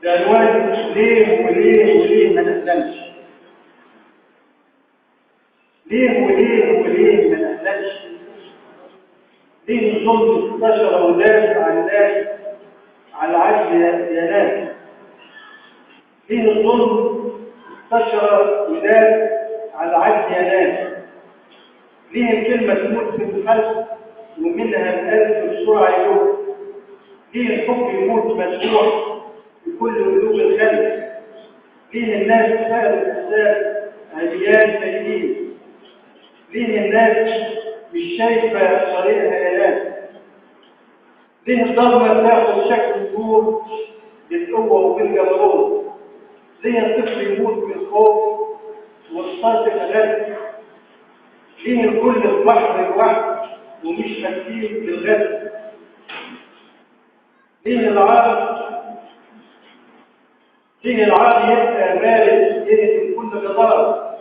بعنوان ليه وليه وليه ما نحلمش. ليه وليه وليه ما نحلمش؟ ليه الظلم انتشر وداس على الناس على العدل يا ناس؟ ليه الظلم انتشر وداس على العدل يا ناس؟ ليه الكلمة تموت في القلب ومنها القلب بسرعة يموت؟ ليه الحب يموت مسروح في كل قلوب الخلق؟ ليه الناس تفعل الإحساس عريان سيئين؟ ليه الناس مش شايفة طريقها يا ناس؟ ليه الضربة تاخد شكل النور بالقوة وبالجبروت؟ ليه الطفل يموت من الخوف والصرف غد؟ ليه الكل في بحر الوحد ومش مكتيب للغد؟ ليه العار يبقى بارد يهدم كل جدار؟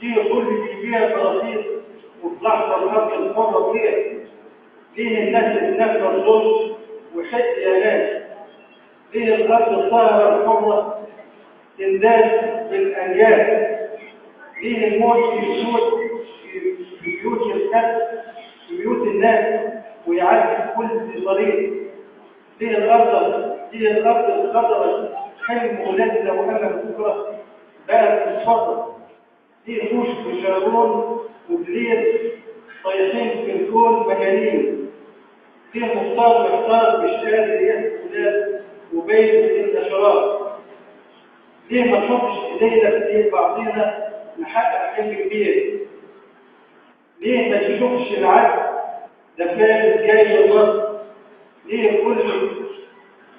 ليه الكل بيبيع برصيد وفي لحظة الأرض الحرة فيها؟ ليه الناس تتنفى الظلم وحق يا ناس؟ ليه الأرض الطاهرة الحرة تنداس بالأنياب؟ ليه الموت يسود في بيوت الناس في بيوت الناس ويعدي كل طريق؟ ليه الأرض الخضراء حلم ولادنا وأمل بكرة بقت تتفضل؟ ليه خوش بشارون وبليل طايحين في الكون مجانين؟ ليه مختار محتار مش قادر يهدي ولاد وبيت النشرات؟ ليه ما نحطش ايدينا في ايد بعضينا نحقق حلم كبير؟ ليه ما نشوفش العدل ده فارس جاي من مصر؟ ليه الكل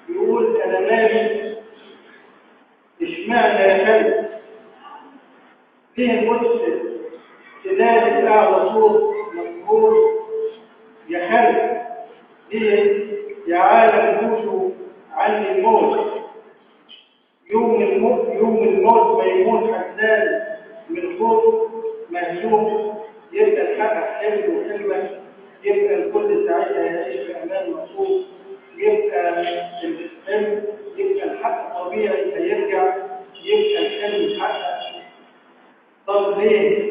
يقول انا ماشي اشمعنى يا خالد؟ ليه المسلم تلاقي اعلى صوت مذكور يا خالد؟ ليه يا عالم كله عني الموت؟ يوم الموت ما يموت حزان من خوف مهزوم، يبقى الحق حلم وحلمه، يبقى الكل سعيد هيعيش في امان مخوف، يبقى الحلم، يبقى الحق طبيعي هيرجع، يبقى الحلم اتحقق. طب ليه